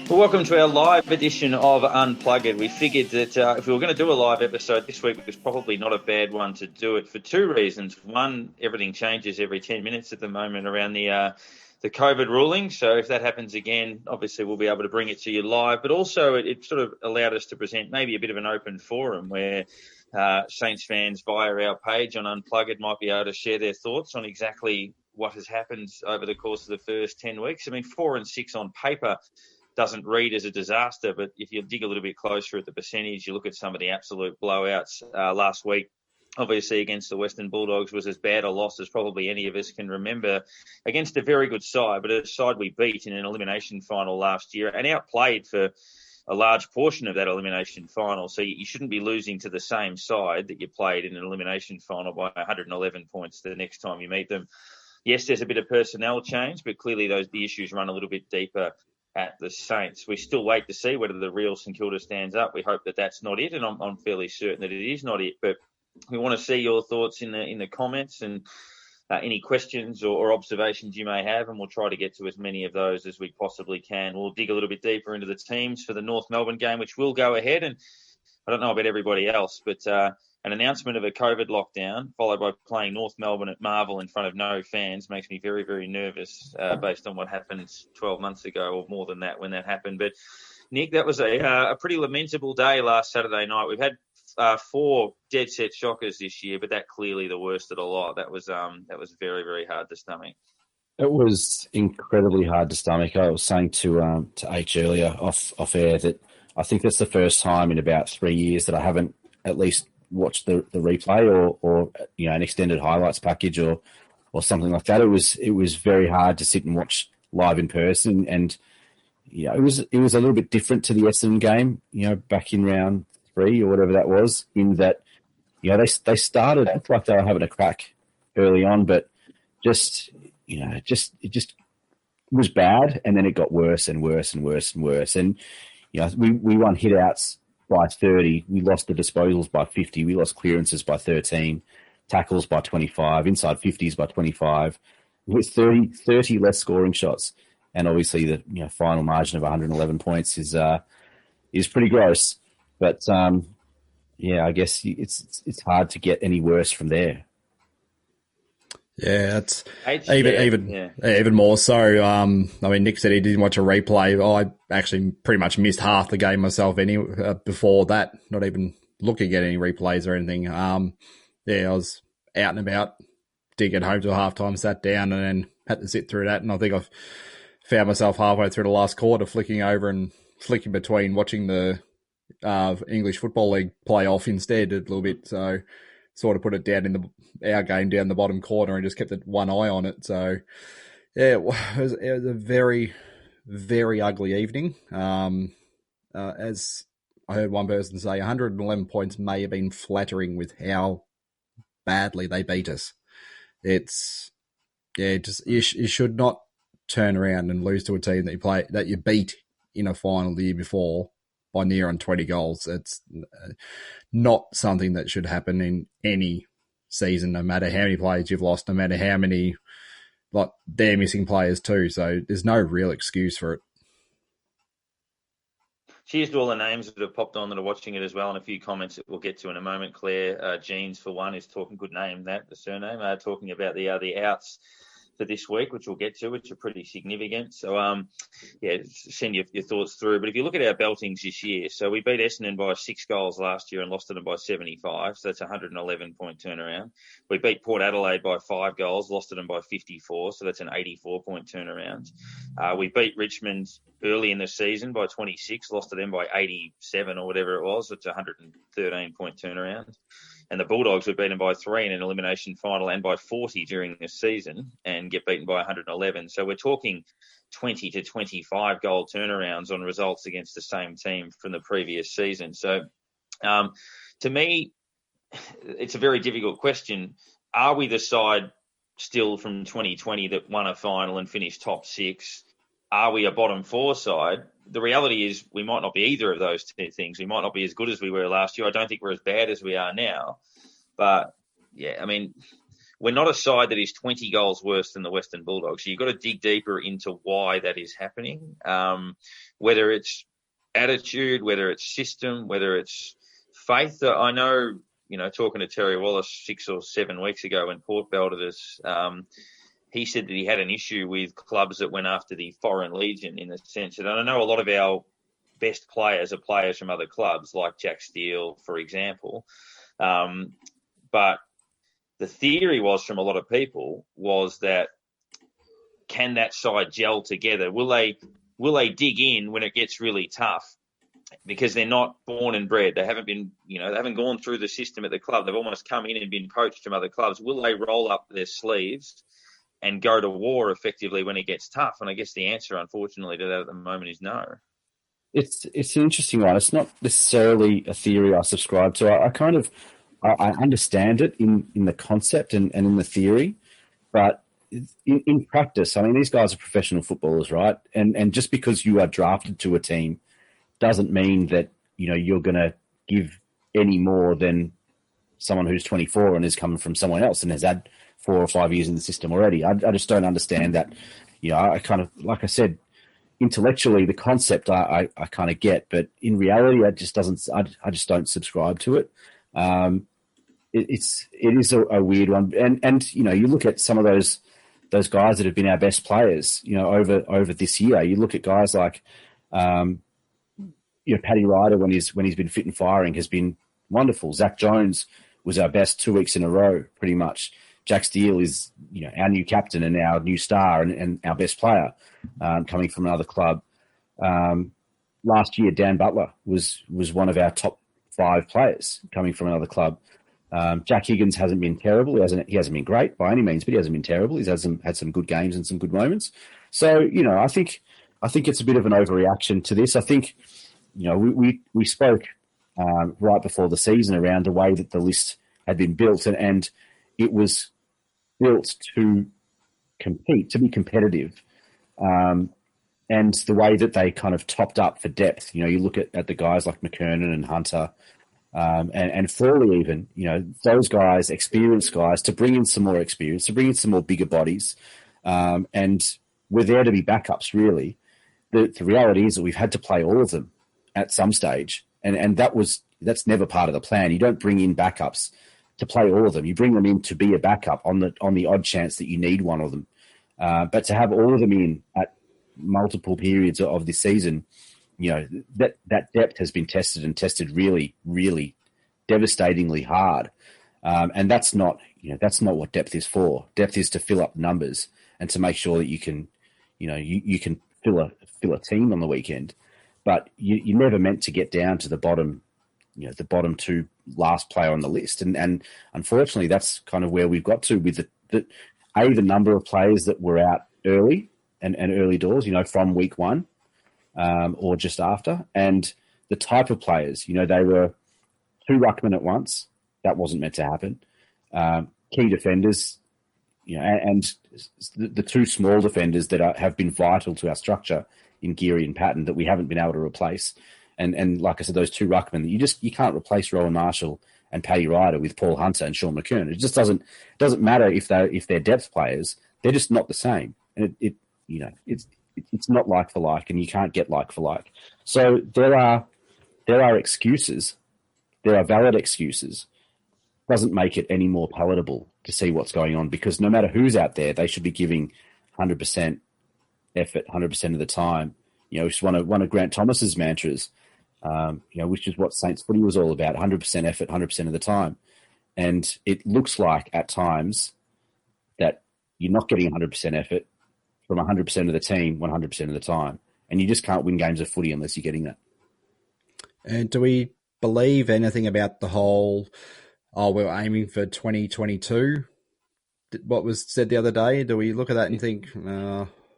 Well, welcome to our live edition of Unplugged. We figured that if we were going to do a live episode this week, it was probably not a bad one to do it for two reasons. One, everything changes every 10 minutes at the moment around the COVID ruling. So if that happens again, obviously we'll be able to bring it to you live. But also it sort of allowed us to present maybe a bit of an open forum where Saints fans via our page on Unplugged might be able to share their thoughts on exactly what has happened over the course of the first 10 weeks. I mean, 4-6 on paper doesn't read as a disaster, but if you dig a little bit closer at the percentage, you look at some of the absolute blowouts last week. Obviously, against the Western Bulldogs was as bad a loss as probably any of us can remember against a very good side, but a side we beat in an elimination final last year and outplayed for a large portion of that elimination final. So you shouldn't be losing to the same side that you played in an elimination final by 111 points the next time you meet them. Yes, there's a bit of personnel change, but clearly the issues run a little bit deeper at the Saints. We still wait to see whether the real St Kilda stands up. We hope that that's not it, and I'm fairly certain that it is not it. But we want to see your thoughts in the comments and any questions or observations you may have, and we'll try to get to as many of those as we possibly can. We'll dig a little bit deeper into the teams for the North Melbourne game, which will go ahead. And I don't know about everybody else, but an announcement of a COVID lockdown followed by playing North Melbourne at Marvel in front of no fans makes me very, very nervous based on what happened 12 months ago or more than that when that happened. But, Nick, that was a pretty lamentable day last Saturday night. We've had 4 dead-set shockers this year, but that clearly the worst of the lot. That was very, very hard to stomach. It was incredibly hard to stomach. I was saying to H earlier off air that I think that's the first time in about 3 years that I haven't at least watched the replay or an extended highlights package or something like that. It was very hard to sit and watch live in person, and it was a little bit different to the Essendon game, back in round 3 or whatever that was. In that, they started like they were having a crack early on, but it just was bad, and then it got worse and worse and worse and worse. And we won hit-outs by 30. We lost the disposals by 50. We lost clearances by 13, tackles by 25, inside 50s by 25, with 30 less scoring shots. And obviously the final margin of 111 points is pretty gross. But I guess it's hard to get any worse from there. Yeah, it's even more so. Nick said he didn't watch a replay. I actually pretty much missed half the game myself before that, not even looking at any replays or anything. I was out and about, didn't get home till halftime, sat down, and then had to sit through that. And I think I've found myself halfway through the last quarter flicking over and flicking between watching the English Football League playoff instead a little bit. So sort of put it down our game down the bottom corner and just kept one eye on it. So, yeah, it was a very, very ugly evening. As I heard one person say, 111 points may have been flattering with how badly they beat us. You should not turn around and lose to a team that you beat in a final the year before by near on 20 goals. It's not something that should happen in any season, no matter how many players you've lost, no matter how many, they're missing players too. So there's no real excuse for it. Cheers to all the names that have popped on that are watching it as well, and a few comments that we'll get to in a moment. Claire Jeans, for one, is talking, good name, the surname, talking about the outs for this week, which we'll get to, which are pretty significant. So, send your thoughts through. But if you look at our beltings this year, so we beat Essendon by 6 goals last year and lost to them by 75, so that's a 111-point turnaround. We beat Port Adelaide by 5 goals, lost to them by 54, so that's an 84-point turnaround. We beat Richmond early in the season by 26, lost to them by 87 or whatever it was, it's a 113-point turnaround. And the Bulldogs were beaten by 3 in an elimination final and by 40 during this season and get beaten by 111. So we're talking 20 to 25 goal turnarounds on results against the same team from the previous season. So to me, it's a very difficult question. Are we the side still from 2020 that won a final and finished top 6? Are we a bottom 4 side? The reality is we might not be either of those two things. We might not be as good as we were last year. I don't think we're as bad as we are now. But, yeah, I mean, we're not a side that is 20 goals worse than the Western Bulldogs. So you've got to dig deeper into why that is happening, whether it's attitude, whether it's system, whether it's faith. I know, talking to Terry Wallace 6 or 7 weeks ago when Port belted us, he said that he had an issue with clubs that went after the Foreign Legion, in the sense that, I know a lot of our best players are players from other clubs, like Jack Steele, for example. But the theory was, from a lot of people, was that, can that side gel together? Will they dig in when it gets really tough? Because they're not born and bred. They haven't been, they haven't gone through the system at the club. They've almost come in and been poached from other clubs. Will they roll up their sleeves and go to war effectively when it gets tough? And I guess the answer, unfortunately, to that at the moment is no. It's an interesting one. It's not necessarily a theory I subscribe to. I understand it in the concept and in the theory, but in practice, I mean, these guys are professional footballers, right? And just because you are drafted to a team doesn't mean that, you're going to give any more than someone who's 24 and is coming from someone else and has had 4 or 5 years in the system already. I just don't understand that. I kind of, like I said, intellectually, the concept I kind of get, but in reality, I just don't subscribe to it. It is a weird one. And, you look at some of those guys that have been our best players, over this year. You look at guys like, Paddy Ryder, when he's been fit and firing, has been wonderful. Zach Jones was our best 2 weeks in a row, pretty much. Jack Steele is, our new captain and our new star and our best player, coming from another club. Last year, Dan Butler was one of our top 5 players coming from another club. Jack Higgins hasn't been terrible. He hasn't been great by any means, but he hasn't been terrible. He's had some good games and some good moments. So, I think it's a bit of an overreaction to this. I think, we spoke right before the season around the way that the list had been built, and it was built to compete, to be competitive. And the way that they kind of topped up for depth, you look at the guys like McKernan and Hunter, and Frawley even, those guys, experienced guys, to bring in some more experience, to bring in some more bigger bodies. And we're there to be backups, really. The reality is that we've had to play all of them at some stage. And that's never part of the plan. You don't bring in backups to play all of them. You bring them in to be a backup on the odd chance that you need one of them. But to have all of them in at multiple periods of this season, that depth has been tested really, really devastatingly hard. And that's not what depth is for. Depth is to fill up numbers and to make sure that you can fill a team on the weekend. But you're never meant to get down to the bottom, the bottom 2 last player on the list. And unfortunately, that's kind of where we've got to with the number of players that were out early and early doors, from week 1 or just after, and the type of players, they were 2 ruckmen at once. That wasn't meant to happen. Key defenders, and the 2 small defenders that have been vital to our structure in Geary and Patton that we haven't been able to replace. And like I said, those 2 ruckmen, you can't replace Rowan Marshall and Paddy Ryder with Paul Hunter and Sean McKernan. It just doesn't matter if they're depth players. They're just not the same. And it's not like for like, and you can't get like for like. So there are excuses. There are valid excuses. Doesn't make it any more palatable to see what's going on, because no matter who's out there, they should be giving 100% effort 100% of the time. Which is one of Grant Thomas's mantras. Which is what Saints footy was all about: 100% effort 100% of the time. And it looks like at times that you're not getting 100% effort from 100% of the team 100% of the time, and you just can't win games of footy unless you're getting that. And do we believe anything about the whole, we're aiming for 2022, what was said the other day? Do we look at that and think,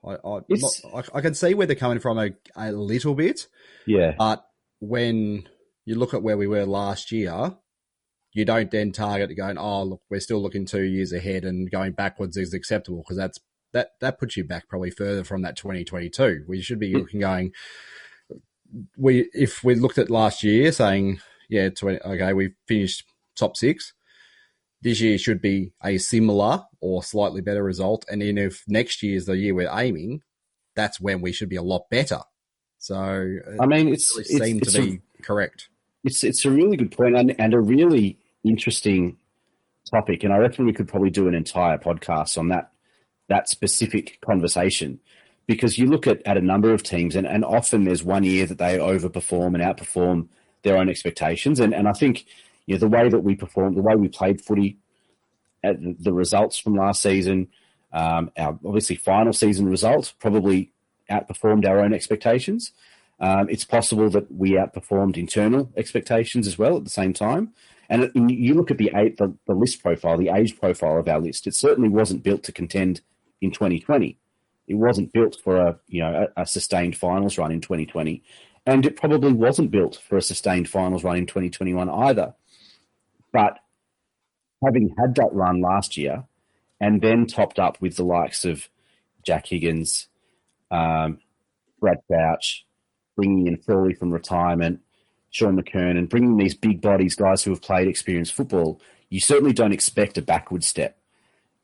I can see where they're coming from a little bit. Yeah. But when you look at where we were last year, you don't then target going, look, we're still looking 2 years ahead, and going backwards is acceptable, because that puts you back probably further from that 2022. We should be looking going, if we looked at last year saying, we finished top 6, this year should be a similar or slightly better result. And then if next year is the year we're aiming, that's when we should be a lot better. So, I mean, it really seemed to be correct. It's a really good point and a really interesting topic. And I reckon we could probably do an entire podcast on that specific conversation, because you look at a number of teams and often there's one year that they overperform and outperform their own expectations. And I think, the way that we performed, the way we played footy, the results from last season, our obviously final season results probably outperformed our own expectations. It's possible that we outperformed internal expectations as well at the same time. And you look at the list profile, the age profile of our list, it certainly wasn't built to contend in 2020. It wasn't built for a sustained finals run in 2020. And it probably wasn't built for a sustained finals run in 2021 either. But having had that run last year and then topped up with the likes of Jack Higgins, Brad Crouch, bringing in Frawley from retirement, Sean McKernan, bringing these big bodies, guys who have played experienced football, you certainly don't expect a backward step.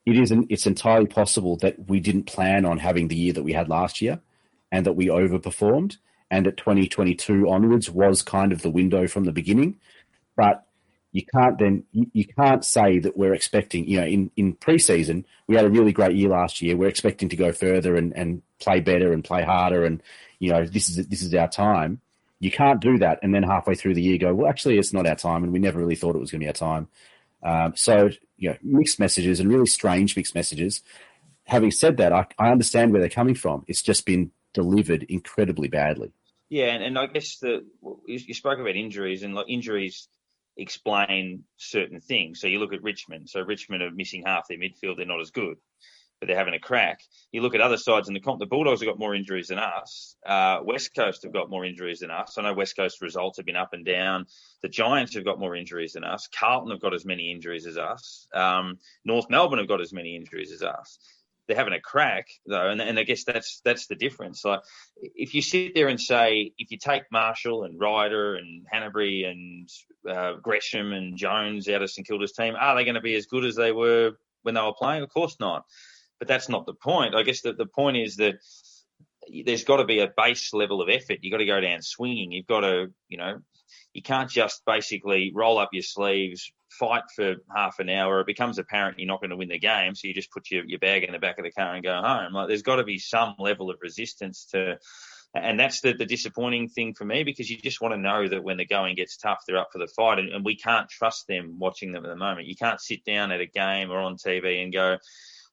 It's entirely possible that we didn't plan on having the year that we had last year and that we overperformed, and that 2022 onwards was kind of the window from the beginning. But you can't say that we're expecting, in preseason, we had a really great year last year. We're expecting to go further and play better and play harder. And, this is our time. You can't do that. And then halfway through the year go, well, actually it's not our time. And we never really thought it was going to be our time. So mixed messages and really strange mixed messages. Having said that, I understand where they're coming from. It's just been delivered incredibly badly. Yeah. And I guess you spoke about injuries, and injuries explain certain things. So you look at Richmond. So Richmond are missing half their midfield. They're not as good, but they're having a crack. You look at other sides in the comp. The Bulldogs have got more injuries than us. West Coast have got more injuries than us. I know West Coast results have been up and down. The Giants have got more injuries than us. Carlton have got as many injuries as us. North Melbourne have got as many injuries as us. They're having a crack, though, and I guess that's the difference. Like, if you sit there and say, if you take Marshall and Ryder and Hanbury and Gresham and Jones out of St Kilda's team, are they going to be as good as they were when they were playing? Of course not. But that's not the point. I guess the point is that there's got to be a base level of effort. You've got to go down swinging. You've got to, you can't just basically roll up your sleeves, fight for half an hour. It becomes apparent you're not going to win the game, so you just put your bag in the back of the car and go home. Like, there's got to be some level of resistance to, and that's the disappointing thing for me, because you just want to know that when the going gets tough, they're up for the fight, and we can't trust them watching them at the moment. You can't sit down at a game or on TV and go,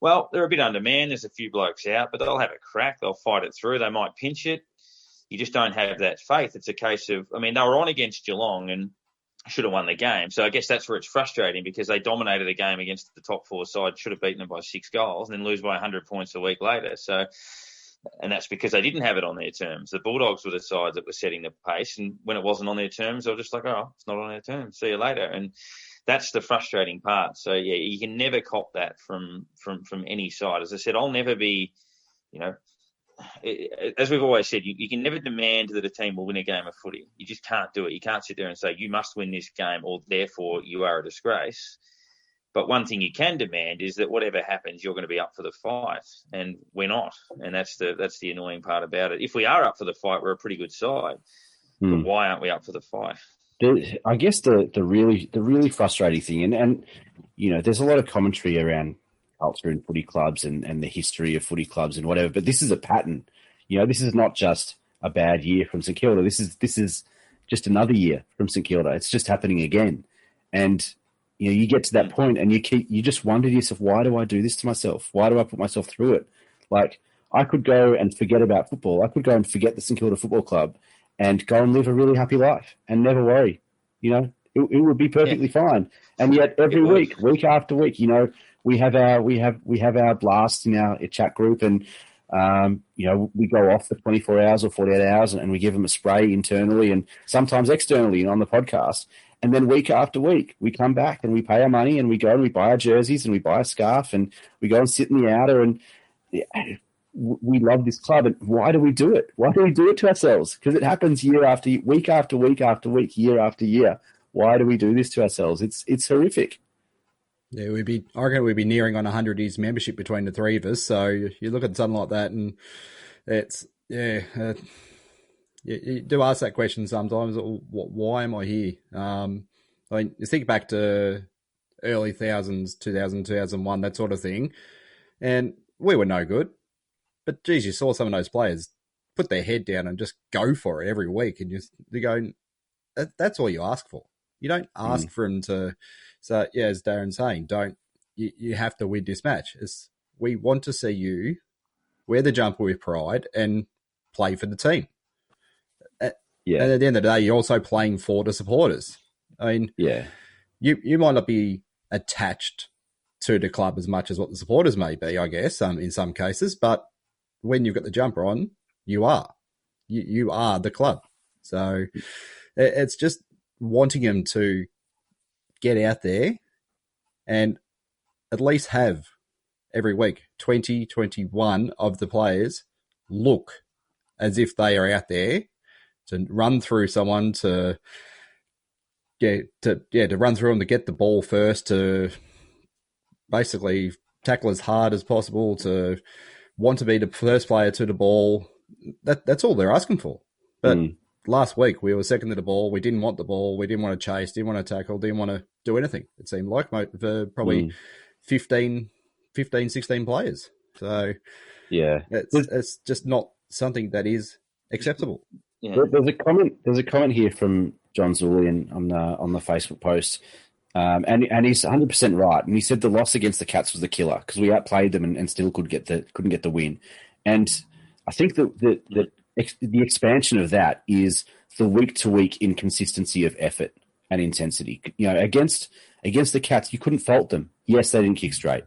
well, they're a bit undermanned. There's a few blokes out, but they'll have a crack. They'll fight it through. They might pinch it. You just don't have that faith. It's a case of, they were on against Geelong and should have won the game. So I guess that's where it's frustrating, because they dominated a game against the top four side, should have beaten them by 6 goals, and then lose by 100 points a week later. So, and that's because they didn't have it on their terms. The Bulldogs were the side that were setting the pace, and when it wasn't on their terms, they were just like, oh, it's not on their terms. See you later. And that's the frustrating part. So yeah, you can never cop that from any side. As I said, I'll never be, as we've always said, you can never demand that a team will win a game of footy. You just can't do it. You can't sit there and say, you must win this game, or therefore you are a disgrace. But one thing you can demand is that whatever happens, you're going to be up for the fight, and we're not. And that's the annoying part about it. If we are up for the fight, we're a pretty good side. But why aren't we up for the fight? I guess the really frustrating thing, and there's a lot of commentary around culture in footy clubs and the history of footy clubs and whatever, but this is a pattern. This is not just a bad year from St Kilda. This is just another year from St Kilda. It's just happening again. And you get to that point and you just wonder to yourself, why do I do this to myself? Why do I put myself through it? Like, I could go and forget about football. I could go and forget the St Kilda Football Club and go and live a really happy life and never worry. It would be perfectly fine. And yet every week after week, we have our blasts in our chat group, and we go off for 24 hours or 48 hours and we give them a spray internally and sometimes externally on the podcast. And then week after week, we come back and we pay our money and we go and we buy our jerseys and we buy a scarf and we go and sit in the outer, and we love this club. And why do we do it? Why do we do it to ourselves? Because it happens year after year, week after week after week, year after year. Why do we do this to ourselves? It's horrific. Yeah, I reckon we'd be nearing on 100 years membership between the three of us. So you look at something like that, and it's you do ask that question sometimes. Why am I here? I mean, you think back to early thousands, 2000, 2001, that sort of thing, and we were no good. But geez, you saw some of those players put their head down and just go for it every week, and you go, that's all you ask for. You don't ask for them to. So yeah, as Darren's saying, you have to win this match. We want to see you wear the jumper with pride and play for the team. Yeah. And at the end of the day, you're also playing for the supporters. I mean, yeah, you might not be attached to the club as much as what the supporters may be, I guess, in some cases. But when you've got the jumper on, you are. You are the club. So it's just wanting them to get out there and at least have every week 20, 21 of the players look as if they are out there to run through someone to run through them to get the ball first, to basically tackle as hard as possible, to want to be the first player to the ball. That's all they're asking for. But last week we were second to the ball. We didn't want the ball. We didn't want to chase, didn't want to tackle, didn't want to do anything. It seemed like for probably 15, 16 players. So yeah, it's just not something that is acceptable. Yeah. There's a comment here from John Zulian on the Facebook post, and he's 100% right. And he said the loss against the Cats was the killer because we outplayed them and still couldn't get the win. And I think that the expansion of that is the week to week inconsistency of effort and intensity. You know, against the Cats, you couldn't fault them. Yes, they didn't kick straight,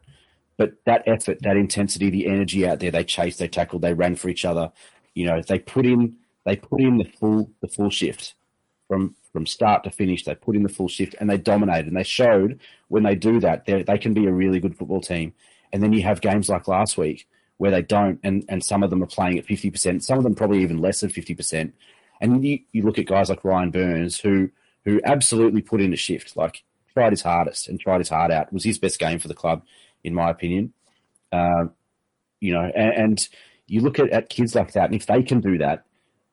but that effort, that intensity, the energy out there, they chased, they tackled, they ran for each other. You know, they put in the full shift from start to finish. They put in the full shift and they dominated. And they showed when they do that, they can be a really good football team. And then you have games like last week where they don't, and some of them are playing at 50%. Some of them probably even less than 50%. And you look at guys like Ryan Burns who absolutely put in a shift, like tried his hardest and tried his heart out. It was his best game for the club, in my opinion. You know, and you look at kids like that, and if they can do that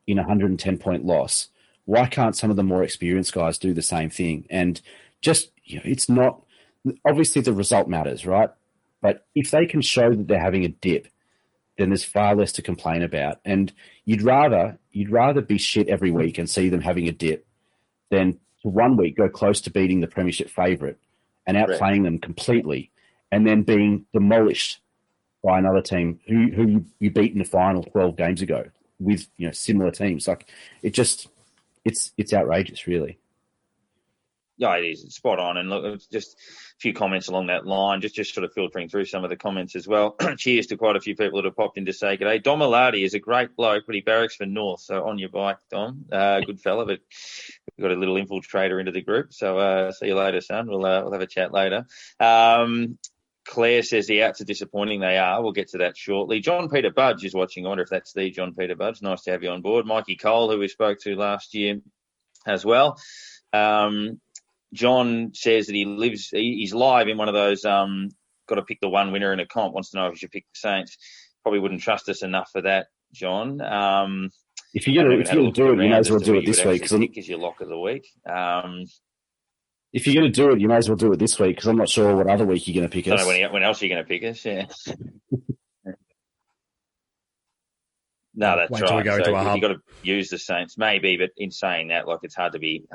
in a 110-point loss, why can't some of the more experienced guys do the same thing? And just, you know, it's not obviously the result matters, right? But if they can show that they're having a dip, then there's far less to complain about. And you'd rather be shit every week and see them having a dip than for 1 week go close to beating the premiership favourite and outplaying them completely, and then being demolished by another team who you beat in the final 12 games ago with, you know, similar teams. Like it's outrageous, really. Yeah, it is. It's spot on. And look, just a few comments along that line, just sort of filtering through some of the comments as well. Cheers to quite a few people that have popped in to say g'day. Dom Alardi is a great bloke, but he barracks for North. So on your bike, Dom. Good fella, but we've got a little infiltrator into the group. So see you later, son. We'll have a chat later. Claire says the outs are disappointing. They are. We'll get to that shortly. John Peter Budge is watching. I wonder if that's the John Peter Budge. Nice to have you on board. Mikey Cole, who we spoke to last year as well. John says that he's live in one of those, got to pick the one winner in a comp, wants to know if he should pick the Saints. Probably wouldn't trust us enough for that, John. If you're going to do it, you may as well do it this week. Because your lock of the week. If you're going to do it, you may as well do it this week because I'm not sure what other week you're going to pick us. I don't know when else you're going to pick us, yeah. No, that's right. We go so to a hub. You've got to use the Saints, maybe, but in saying that, like, it's hard to be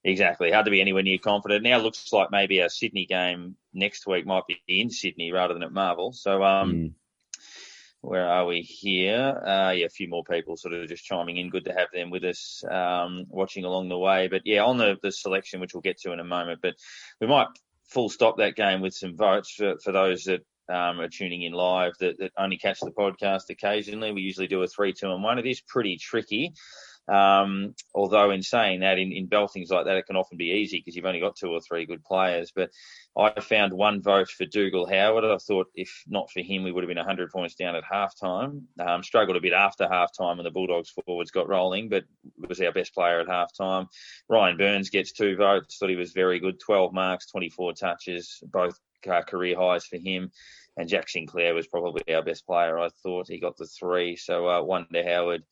anywhere near confident. Now it looks like maybe our Sydney game next week might be in Sydney rather than at Marvel. So where are we here? A few more people sort of just chiming in. Good to have them with us, watching along the way. But yeah, on the selection, which we'll get to in a moment, but we might full stop that game with some votes for those that are tuning in live that only catch the podcast occasionally. We usually do a 3, 2 and 1. It is pretty tricky. Although in saying that, in beltings like that, it can often be easy because you've only got 2 or 3 good players. But I found 1 vote for Dougal Howard. I thought if not for him, we would have been 100 points down at halftime. Struggled a bit after halftime when the Bulldogs forwards got rolling, but was our best player at halftime. Ryan Burns gets 2 votes. Thought he was very good. 12 marks, 24 touches, both career highs for him. And Jack Sinclair was probably our best player. I thought he got the 3. So 1 to Howard,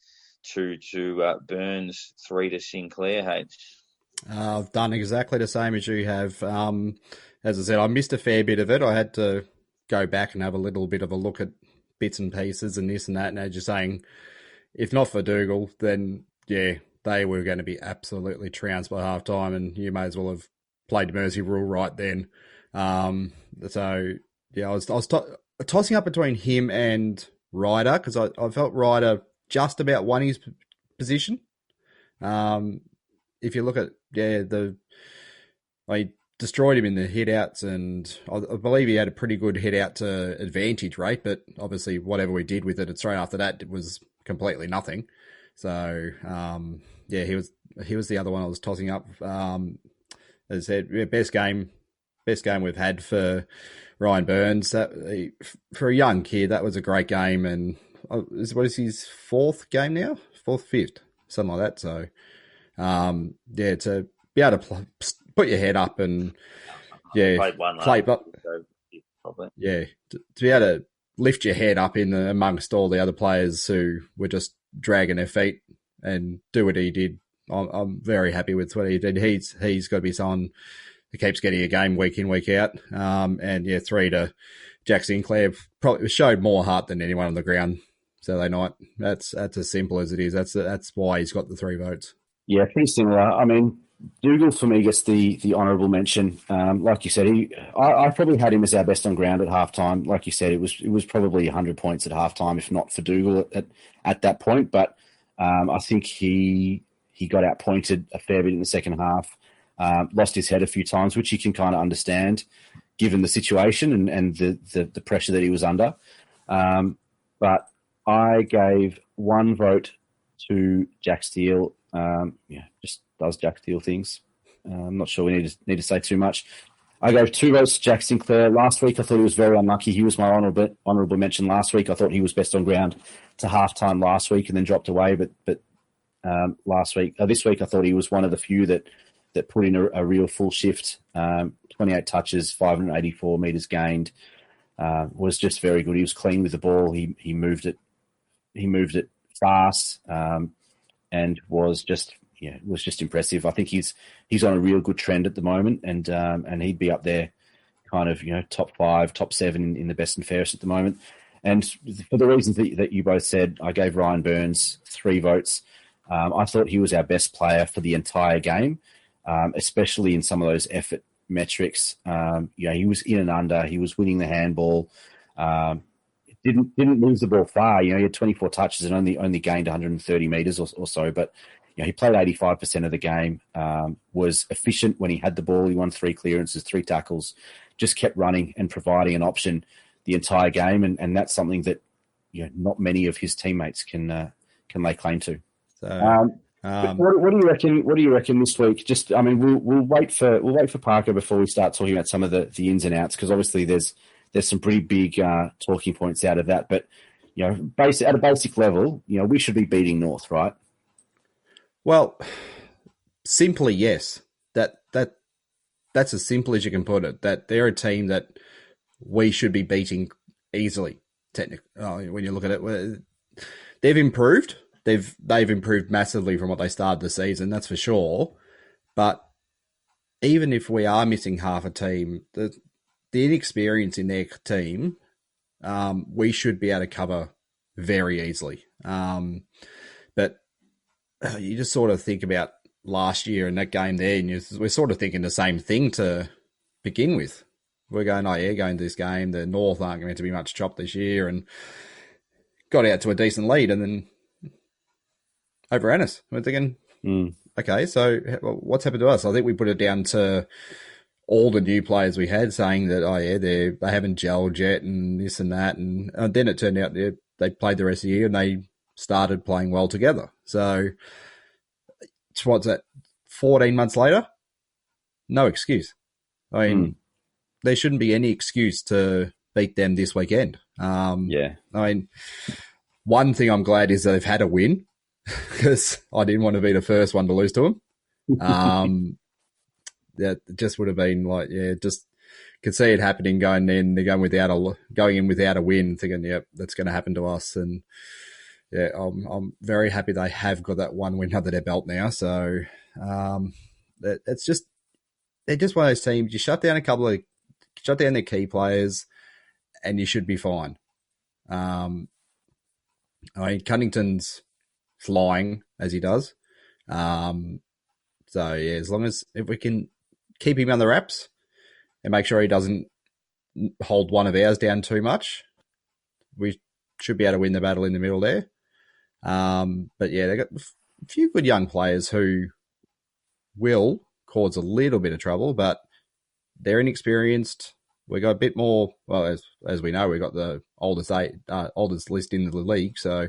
2 to Burns, 3 to Sinclair. I've done exactly the same as you have. As I said, I missed a fair bit of it. I had to go back and have a little bit of a look at bits and pieces and this and that. And as you're saying, if not for Dougal, then yeah, they were going to be absolutely trounced by half time, and you may as well have played the mercy rule right then. So yeah, I was tossing up between him and Ryder because I felt Ryder just about won his position. If you look at I destroyed him in the hit-outs, and I believe he had a pretty good hit-out to advantage rate, but obviously whatever we did with it, straight after that, it was completely nothing. So, he was the other one I was tossing up. As I said, best game we've had for Ryan Burns. For a young kid, that was a great game, and what is his 4th game now? 4th, 5th, something like that. So, to be able to put your head up and to be able to lift your head up amongst all the other players who were just dragging their feet and do what he did. I'm very happy with what he did. He's got to be someone who keeps getting a game week in, week out. 3 to Jack Sinclair probably showed more heart than anyone on the ground Saturday night. That's as simple as it is. That's why he's got the 3 votes. Yeah, pretty similar. I mean, Dougal for me gets the honourable mention. Like you said, I probably had him as our best on ground at halftime. Like you said, it was probably 100 points at halftime, if not for Dougal at that point. But I think he got outpointed a fair bit in the second half. Lost his head a few times, which you can kind of understand given the situation and the pressure that he was under. But I gave 1 vote to Jack Steele. Just does Jack Steele things. I'm not sure we need to say too much. I gave 2 votes to Jack Sinclair. Last week, I thought he was very unlucky. He was my honourable mention last week. I thought he was best on ground to halftime last week and then dropped away. But this week, I thought he was one of the few that put in a real full shift. 28 touches, 584 metres gained. Was just very good. He was clean with the ball. He moved it fast. And was just impressive. I think he's on a real good trend at the moment, and he'd be up there, kind of top 5, top 7 in the best and fairest at the moment. And for the reasons that you both said, I gave Ryan Burns 3 votes. I thought he was our best player for the entire game, especially in some of those effort metrics. He was in and under. He was winning the handball. Didn't lose the ball far. He had 24 touches and only gained 130 metres or so. But he played 85% of the game. Was efficient when he had the ball. He won 3 clearances, 3 tackles. Just kept running and providing an option the entire game, and that's something that not many of his teammates can lay claim to. So, what do you reckon? What do you reckon this week? Just, I mean, we'll wait for Parker before we start talking about some of the ins and outs, because obviously there's some pretty big talking points out of that. But at a basic level, we should be beating North, right? Well, simply yes. That's as simple as you can put it. That they're a team that we should be beating easily. Technically, when you look at it, they've improved. They've improved massively from what they started the season. That's for sure. But even if we are missing half a team, the inexperience in their team, we should be able to cover very easily. But you just sort of think about last year and that game there, and we're sort of thinking the same thing to begin with. We're going, going to this game. The North aren't going to be much chop this year, and got out to a decent lead and then overran us. We're thinking, okay, so what's happened to us? I think we put it down to all the new players we had saying that, they haven't gelled yet and this and that. And then it turned out they played the rest of the year and they started playing well together. So, what's that, 14 months later? No excuse. I mean, there shouldn't be any excuse to beat them this weekend. I mean, one thing I'm glad is that they've had a win because I didn't want to be the first one to lose to them. That just would have been like, just could see it happening going in. They're going in without a win, thinking, yep, that's going to happen to us. And yeah, I'm very happy they have got that one win under their belt now. So it's just, they're just one of those teams. You shut down their key players, and you should be fine. I mean, Cunnington's flying as he does. So yeah, as long as if we can keep him under wraps and make sure he doesn't hold one of ours down too much, we should be able to win the battle in the middle there. But yeah, they got a few good young players who will cause a little bit of trouble, but they're inexperienced. We got a bit more. Well, as we know, we got the oldest list in the league, so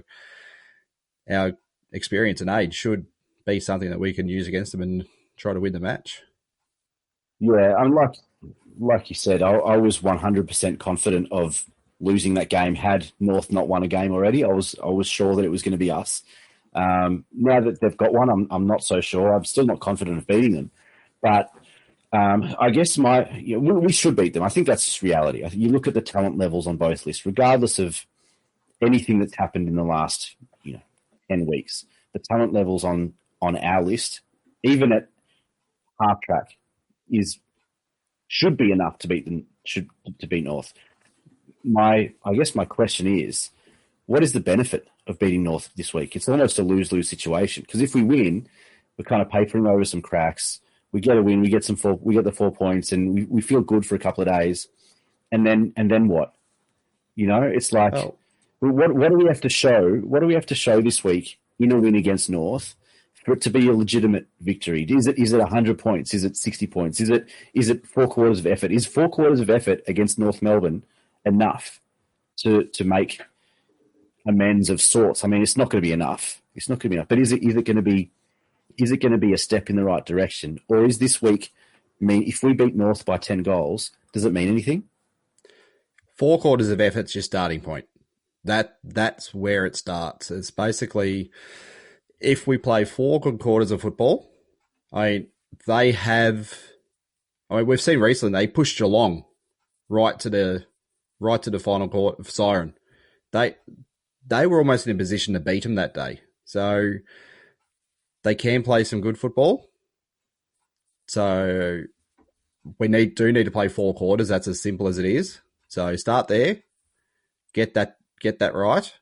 our experience and age should be something that we can use against them and try to win the match. Yeah, I'm like you said, I was 100% confident of losing that game. Had North not won a game already, I was sure that it was going to be us. Now that they've got one, I'm not so sure. I'm still not confident of beating them, but I guess we should beat them. I think that's just reality. You look at the talent levels on both lists, regardless of anything that's happened in the last 10 weeks. The talent levels on our list, even at half track, should be enough to beat them. To beat North. I guess my question is, what is the benefit of beating North this week? It's almost a lose-lose situation, because if we win, we're kind of papering over some cracks. We get a win, we get the 4 points, and we feel good for a couple of days, and then what? It's like, what do we have to show? What do we have to show this week in a win against North for it to be a legitimate victory? Is it 100 points? Is it 60 points? Is it 4 quarters of effort? Is 4 quarters of effort against North Melbourne enough to make amends of sorts? I mean, it's not going to be enough. It's not going to be enough. But is it going to be a step in the right direction? Or is this week, if we beat North by 10 goals, does it mean anything? 4 quarters of effort's your starting point. That's where it starts. It's basically, if we play 4 good quarters of football, we've seen recently they pushed Geelong right to the final quarter siren. They were almost in a position to beat them that day. So they can play some good football. So we do need to play 4 quarters. That's as simple as it is. So start there, get that right,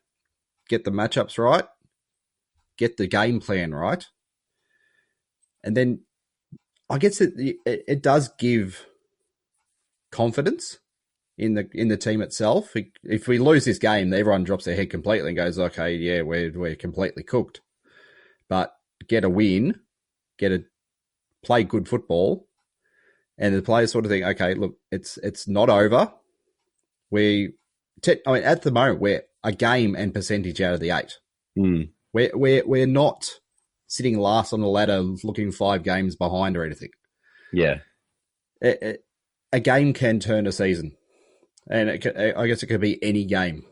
get the matchups right, get the game plan right, and then I guess it does give confidence in the team itself. If we lose this game, everyone drops their head completely and goes, "Okay, yeah, we're completely cooked." But get a win, play good football, and the players sort of think, "Okay, look, it's not over." At the moment, we're a game and percentage out of the 8. We're not sitting last on the ladder, looking 5 games behind or anything. Yeah, a game can turn a season, and I guess it could be any game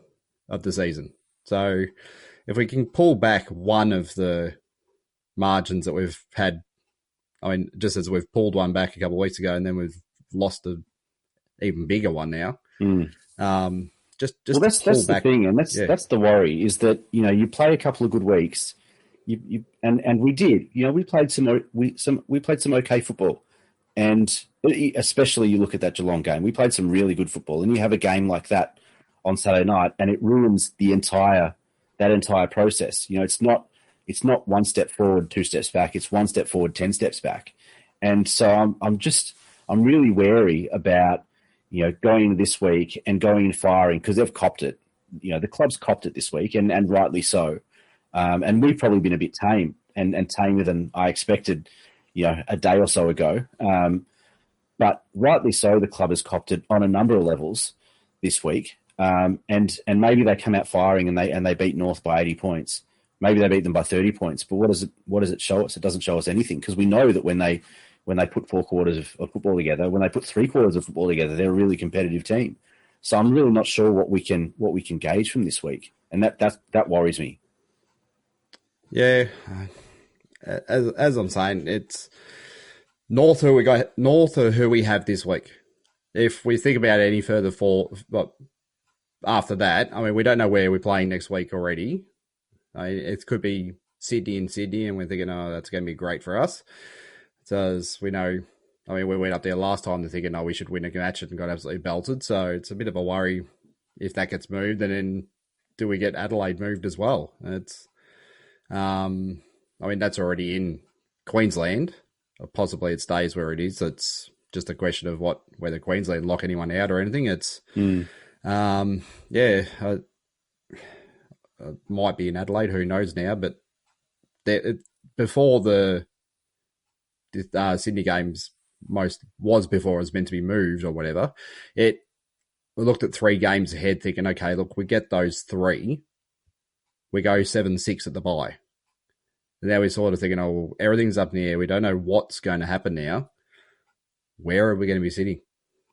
of the season. So if we can pull back one of the margins that we've had, just as we've pulled one back a couple of weeks ago, and then we've lost an even bigger one now. That's the thing, and that's the worry, is that you play a couple of good weeks, and we did. We played some okay football, and especially you look at that Geelong game, we played some really good football, and you have a game like that on Saturday night, and it ruins that entire process. It's not 1 step forward, 2 steps back. It's 1 step forward, 10 steps back, and so I'm really wary about going into this week and going and firing, because they've copped it. The club's copped it this week, and rightly so. And we've probably been a bit tame and tamer than I expected, a day or so ago. But rightly so, the club has copped it on a number of levels this week. And maybe they come out firing and they beat North by 80 points. maybe they beat them by 30 points. But what does it show us? It doesn't show us anything, because we know that when they put 4 quarters of football together, when they put 3 quarters of football together, they're a really competitive team. So I'm really not sure what we can gauge from this week, and that worries me. Yeah, as I'm saying, it's North who we have this week. If we think about any further after that, I mean, we don't know where we're playing next week already. It could be Sydney, and we're thinking, oh, that's going to be great for us. So as we know, I mean, we went up there last time thinking, oh, we should win a match and got absolutely belted. So it's a bit of a worry if that gets moved, and then do we get Adelaide moved as well? It's, I mean, that's already in Queensland. Possibly it stays where it is. It's just a question of whether Queensland lock anyone out or anything. It's, it might be in Adelaide. Who knows now? But before the Sydney games, before it was meant to be moved or whatever. We looked at 3 games ahead, thinking, okay, look, we get those 3, we go 7-6 at the bye. And now we're sort of thinking, oh, everything's up in the air. We don't know what's going to happen now. Where are we going to be sitting?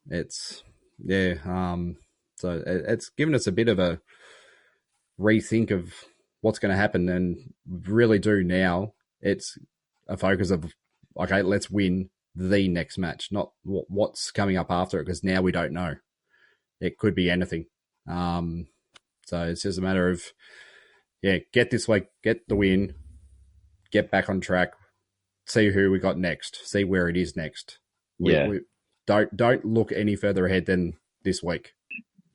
It's so it's given us a bit of a rethink of what's going to happen, and really do now. It's a focus of, okay, let's win the next match, not what's coming up after it, because now we don't know. It could be anything. So it's just a matter of, get this week, get the win, get back on track, see who we got next, see where it is next. We don't look any further ahead than this week.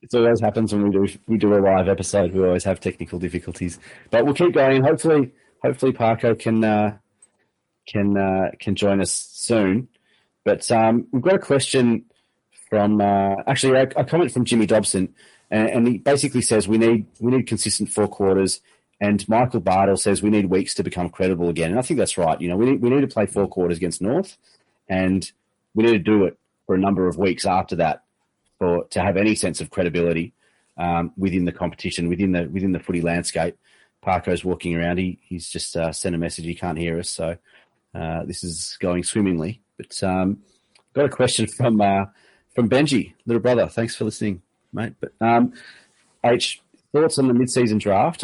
It always happens when we do a live episode. We always have technical difficulties, but we'll keep going. Hopefully Parko can join us soon. But we've got a question from actually a comment from Jimmy Dobson, and he basically says we need consistent 4 quarters. And Michael Bardell says we need weeks to become credible again. And I think that's right. You know, we need to play 4 quarters against North, and we need to do it for a number of weeks after that to have any sense of credibility within the competition, within the footy landscape. Parko's walking around. He's just sent a message. He can't hear us, so this is going swimmingly. But got a question from Benji, little brother. Thanks for listening, mate. But H, thoughts on the mid-season draft?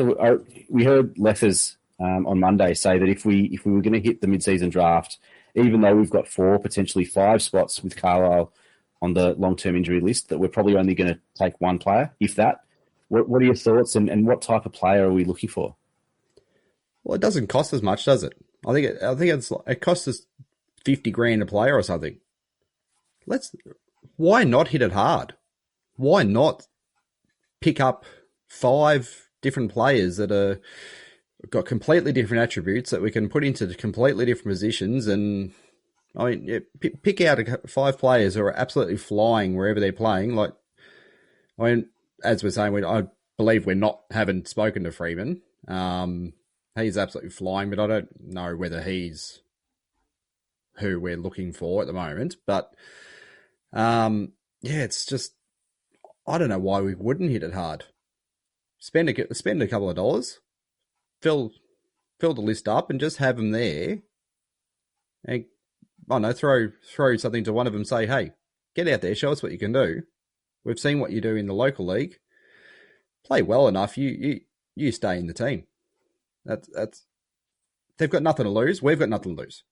We heard Leffers on Monday say that if we were going to hit the mid-season draft, even though we've got 4, potentially 5 spots with Carlisle on the long-term injury list, that we're probably only going to take 1 player, if that. What are your thoughts, and what type of player are we looking for? Well, it doesn't cost as much, does it? I think it costs us $50,000 a player or something. Why not hit it hard? Why not pick up 5 different players that are got completely different attributes that we can put into completely different positions? And I mean, pick out 5 players who are absolutely flying wherever they're playing. Like, I mean, as we're saying, I believe haven't spoken to Freeman. He's absolutely flying, but I don't know whether he's who we're looking for at the moment. But it's just, I don't know why we wouldn't hit it hard. Spend a couple of dollars, fill the list up, and just have them there. And I don't know, throw something to one of them. Say, hey, get out there, show us what you can do. We've seen what you do in the local league. Play well enough, you stay in the team. That's they've got nothing to lose. We've got nothing to lose.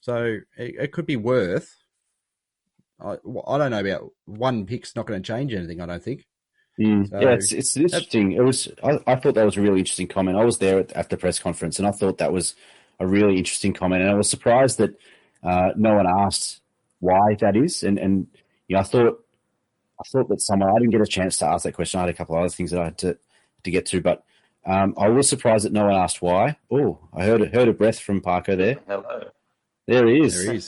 So it could be worth. I don't know about 1 pick's not going to change anything. I don't think. So, it's interesting. I thought that was a really interesting comment. I was there at the press conference, and I thought that was a really interesting comment. And I was surprised that no one asked why that is. And I thought that someone, I didn't get a chance to ask that question. I had a couple of other things that I had to get to, but I was surprised that no one asked why. Oh, I heard a breath from Parko there. Hello. There he is.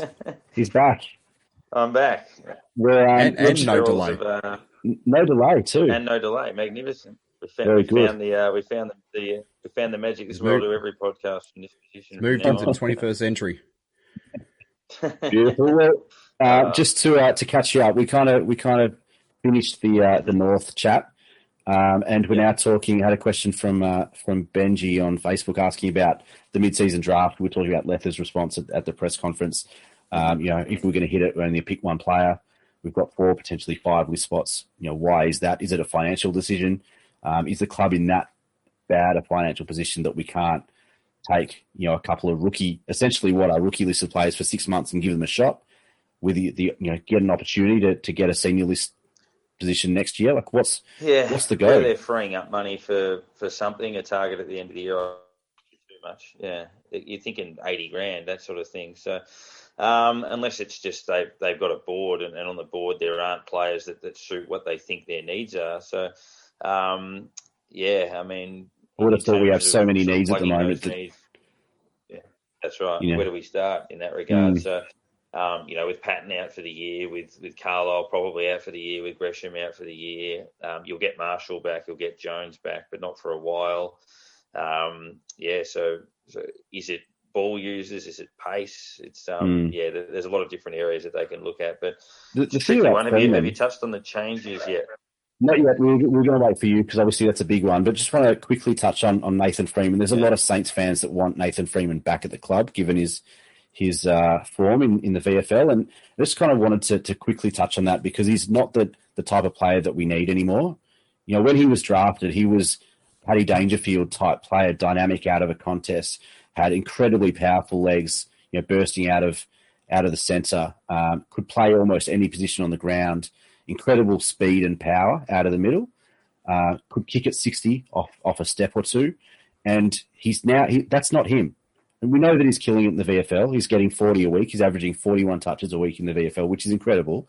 He's back. I'm back. And no delay. No delay too. And no delay. Magnificent. We found the magic as well to every podcast from this position. Moved into the 21st century. Beautiful. Well, just to catch you up, we kind of finished the North chat. And we're now talking. I had a question from Benji on Facebook asking about the mid-season draft. We're talking about Lether's response at the press conference. If we're going to hit it, we only pick one player. We've got 4, potentially 5 list spots. Why is that? Is it a financial decision? Is the club in that bad a financial position that we can't take, a couple of essentially what are rookie listed players for 6 months and give them a shot with get an opportunity to get a senior list position next year? Like, what's the goal? Whether they're freeing up money for something, a target at the end of the year, too much. Yeah, you're thinking 80 grand, that sort of thing. So unless it's just they've got a board and on the board there aren't players that suit what they think their needs are. So I mean, I would have thought we have so many needs at the moment. Yeah, that's right. Where do we start in that regard? So. With Patton out for the year, with Carlisle probably out for the year, with Gresham out for the year, you'll get Marshall back, you'll get Jones back, but not for a while. So is it ball users? Is it pace? It's there's a lot of different areas that they can look at. But the tricky one, have you touched on the changes yet? Not yet. We're going to wait for you because obviously that's a big one. But just want to quickly touch on Nathan Freeman. There's a lot of Saints fans that want Nathan Freeman back at the club, given his form in the VFL, and I just kind of wanted to quickly touch on that because he's not the type of player that we need anymore. When he was drafted, he was Paddy Dangerfield type player, dynamic out of a contest, had incredibly powerful legs, bursting out of the centre, could play almost any position on the ground, incredible speed and power out of the middle, could kick at 60 off a step or two, and that's not him. And we know that he's killing it in the VFL. He's getting 40 a week. He's averaging 41 touches a week in the VFL, which is incredible.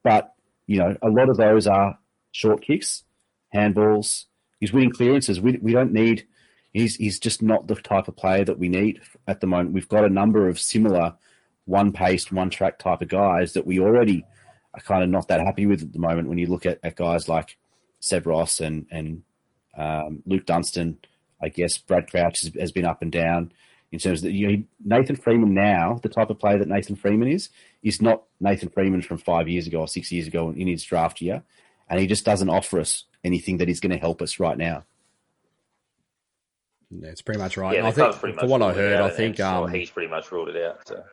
But, a lot of those are short kicks, handballs. He's winning clearances. We don't need – he's just not the type of player that we need at the moment. We've got a number of similar one-paced, one-track type of guys that we already are kind of not that happy with at the moment when you look at guys like Seb Ross and Luke Dunstan. I guess Brad Crouch has been up and down. In terms of Nathan Freeman now, the type of player that Nathan Freeman is not Nathan Freeman from 5 years ago or 6 years ago in his draft year, and he just doesn't offer us anything that is going to help us right now. That's pretty much right. Yeah, I think from what I heard, I think he's pretty much ruled it out. So,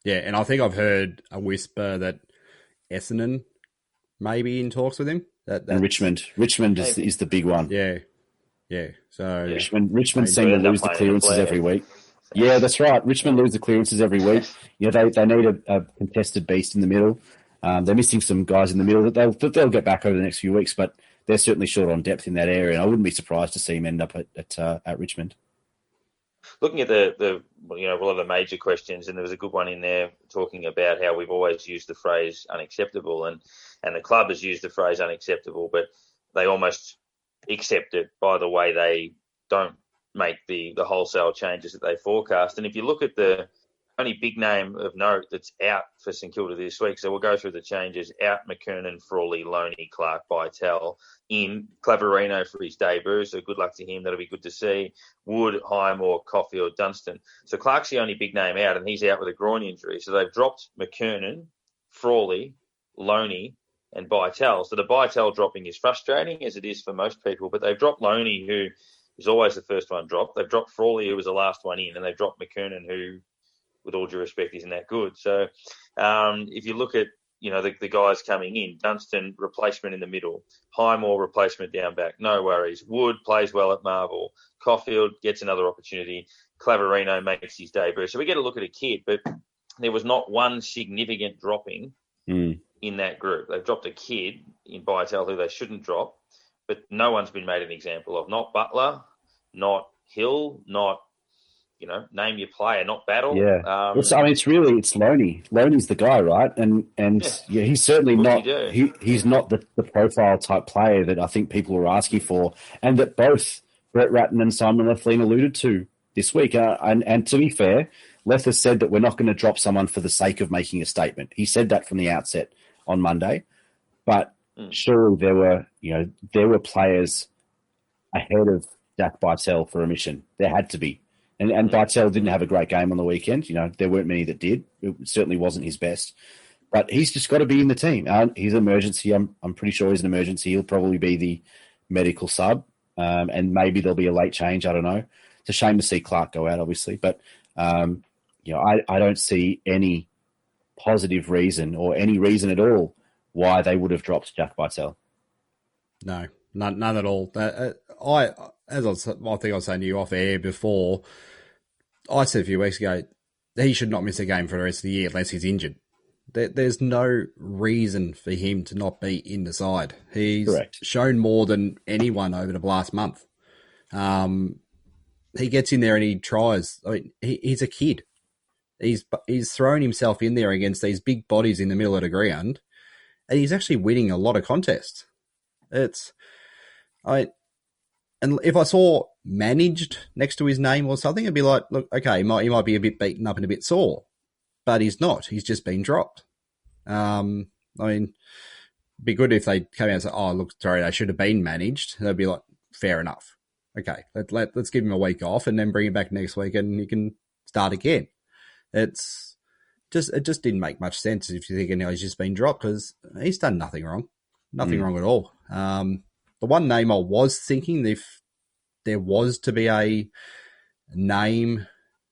and I think I've heard a whisper that Essendon may be in talks with him. And Richmond is the big one. Yeah. So Richmond seem to lose the clearances every week. Yeah, that's right. Richmond lose the clearances every week. They need a contested beast in the middle. They're missing some guys in the middle that they'll get back over the next few weeks, but they're certainly short on depth in that area, and I wouldn't be surprised to see him end up at Richmond. Looking at the one of the major questions, and there was a good one in there talking about how we've always used the phrase unacceptable, and the club has used the phrase unacceptable, but they almost accept it by the way they don't make the wholesale changes that they forecast. And if you look at the only big name of note that's out for St Kilda this week, so we'll go through the changes: out McKernan, Frawley, Loney, Clark, Bytel, in Claverino for his debut, so good luck to him, that'll be good to see. Wood, Highmore, Caulfield, Dunstan. So Clark's the only big name out, and he's out with a groin injury. So they've dropped McKernan, Frawley, Loney, and Bytel. So the Bytel dropping is frustrating, as it is for most people, but they've dropped Loney, who is always the first one dropped. They've dropped Frawley, who was the last one in, and they've dropped McKernan, who, with all due respect, isn't that good. So if you look at, the guys coming in, Dunstan, replacement in the middle. Highmore, replacement down back. No worries. Wood plays well at Marvel. Caulfield gets another opportunity. Claverino makes his debut. So we get to look at a kid, but there was not one significant dropping in that group. They've dropped a kid in Bytel who they shouldn't drop, but no one's been made an example of. Not Butler, not Hill, not, name your player, not Battle. Yeah. It's Loney. Loney's the guy, right? And he's certainly not, he's not the profile type player that I think people are asking for, and that both Brett Ratton and Simon Lethlean alluded to this week. And to be fair, Leth has said that we're not going to drop someone for the sake of making a statement. He said that from the outset on Monday, but surely there were players ahead of Jack Bytel for omission. There had to be. And Bytel didn't have a great game on the weekend. There weren't many that did. It certainly wasn't his best. But he's just got to be in the team. He's an emergency. I'm pretty sure he's an emergency. He'll probably be medical sub, and maybe there'll be a late change. I don't know. It's a shame to see Clark go out, obviously, but I don't see any positive reason or any reason at all why they would have dropped Jack Bartel. No, none at all. I think I was saying to you off air before, I said a few weeks ago, he should not miss a game for the rest of the year unless he's injured. There's no reason for him to not be in the side. He's Correct. shown more than anyone over the last month. He gets in there and he tries. I mean, he's a kid. He's thrown himself in there against these big bodies in the middle of the ground, and he's actually winning a lot of contests. And if I saw managed next to his name or something, I'd be like, look, okay, he might be a bit beaten up and a bit sore, but he's not. He's just been dropped. I mean, it'd be good if they came out and said, oh, look, sorry, they should have been managed. They'd be like, fair enough. Okay, let's give him a week off and then bring him back next week and he can start again. It just didn't make much sense if you're thinking, he's just been dropped, because he's done nothing wrong. Nothing wrong at all. The one name I was thinking, if there was to be a name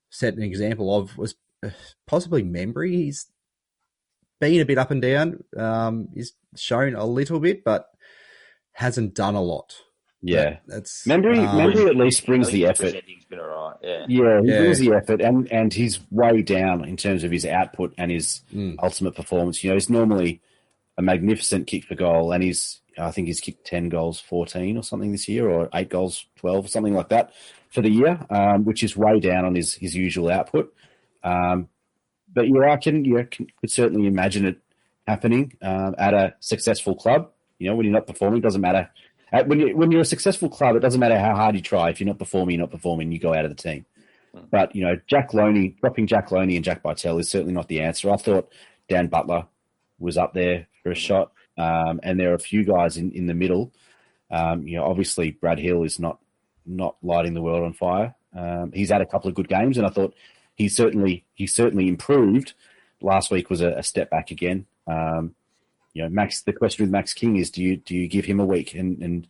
set an example of, was possibly Membry. He's been a bit up and down. He's shown a little bit, but hasn't done a lot. Yeah, Membry at least brings the effort. He's been all right. He brings the effort, and he's way down in terms of his output and his ultimate performance. He's normally a magnificent kick for goal, and I think he's kicked 10 goals, 14 or something this year, or 8 goals, 12, something like that for the year, which is way down on his usual output. But I could certainly imagine it happening at a successful club. When you're not performing, it doesn't matter. When you're a successful club, it doesn't matter how hard you try. If you're not performing, you go out of the team. But, dropping Jack Loney and Jack Bartel is certainly not the answer. I thought Dan Butler was up there for a shot. And there are a few guys in the middle. Obviously Brad Hill is not lighting the world on fire. He's had a couple of good games, and I thought he certainly improved. Last week was a step back again. Max. The question with Max King is, do you give him a week? And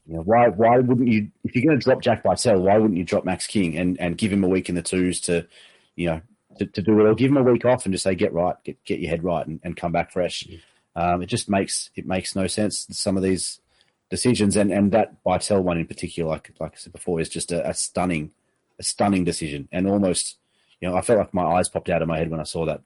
why wouldn't you? If you're going to drop Jack Bartel, why wouldn't you drop Max King and give him a week in the twos to do it, or give him a week off and just say get your head right and come back fresh. It just makes no sense, some of these decisions, and that Bartel one in particular, like I said before, is just a stunning decision, and almost I felt like my eyes popped out of my head when I saw that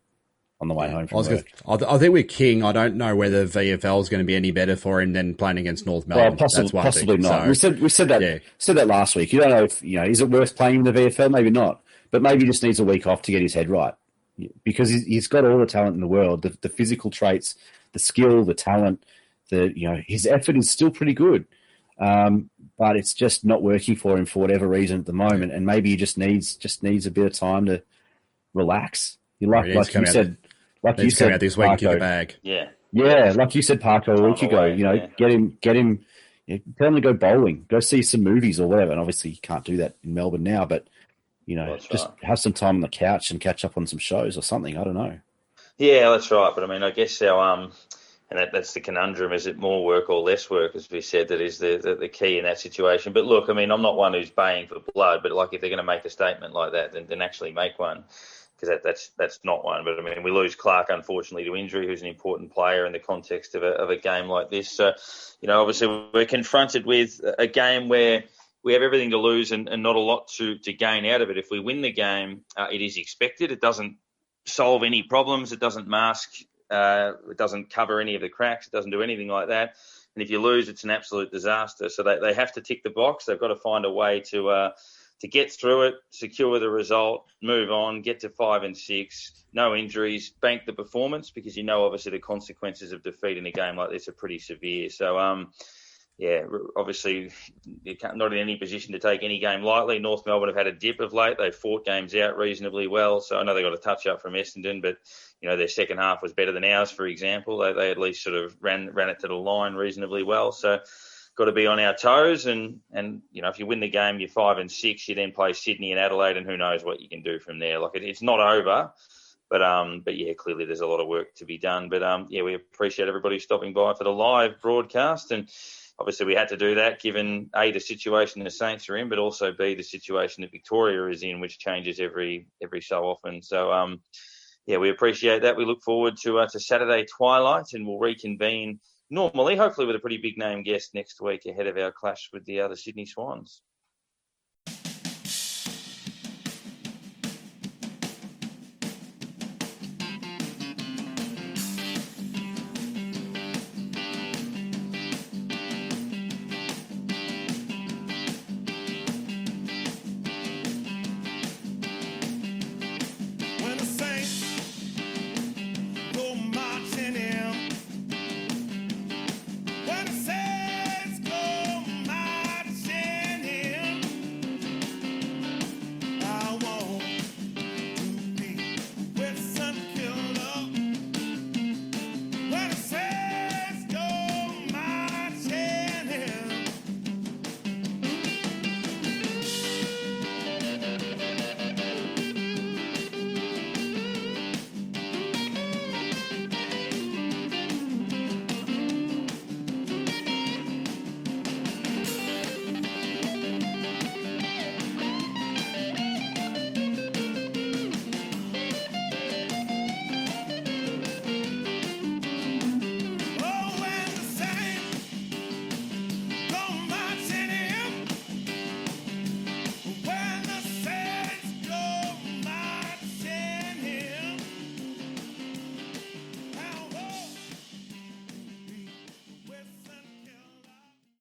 on the way home from work. I think with King, I don't know whether VFL is going to be any better for him than playing against North Melbourne. Well, possibly not. So, we said that last week. You don't know if is it worth playing in the VFL? Maybe not, but maybe he just needs a week off to get his head right, because he's got all the talent in the world, the physical traits, the skill, the talent, his effort is still pretty good, but it's just not working for him for whatever reason at the moment. And maybe he just needs a bit of time to relax. Like you said out this week and kick a bag. Yeah, like you said, Parker, a week ago. Get him. Tell him to go bowling, go see some movies or whatever. And obviously, you can't do that in Melbourne now. But just have some time on the couch and catch up on some shows or something. I don't know. Yeah, that's right. But I mean, I guess our and that's the conundrum: is it more work or less work? As we said, that is the key in that situation. But look, I mean, I'm not one who's baying for blood, but like if they're going to make a statement like that, then actually make one. Because that's not one. But, I mean, we lose Clark, unfortunately, to injury, who's an important player in the context of a game like this. So, obviously we're confronted with a game where we have everything to lose and not a lot to gain out of it. If we win the game, it is expected. It doesn't solve any problems. It doesn't mask. It doesn't cover any of the cracks. It doesn't do anything like that. And if you lose, it's an absolute disaster. So they have to tick the box. They've got to find a way to get through it, secure the result, move on, get to 5 and 6, no injuries, bank the performance, because obviously the consequences of defeat in a game like this are pretty severe. So, obviously you're not in any position to take any game lightly. North Melbourne have had a dip of late. They've fought games out reasonably well. So I know they got a touch up from Essendon, but their second half was better than ours, for example. They at least sort of ran it to the line reasonably well. So got to be on our toes, and if you win the game, you're 5 and 6. You then play Sydney and Adelaide, and who knows what you can do from there. Like it's not over, but yeah, clearly there's a lot of work to be done. But we appreciate everybody stopping by for the live broadcast, and obviously we had to do that given A, the situation the Saints are in, but also B, the situation that Victoria is in, which changes every so often. So, we appreciate that. We look forward to Saturday twilight, and we'll reconvene normally, hopefully with a pretty big name guest next week ahead of our clash with the Sydney Swans.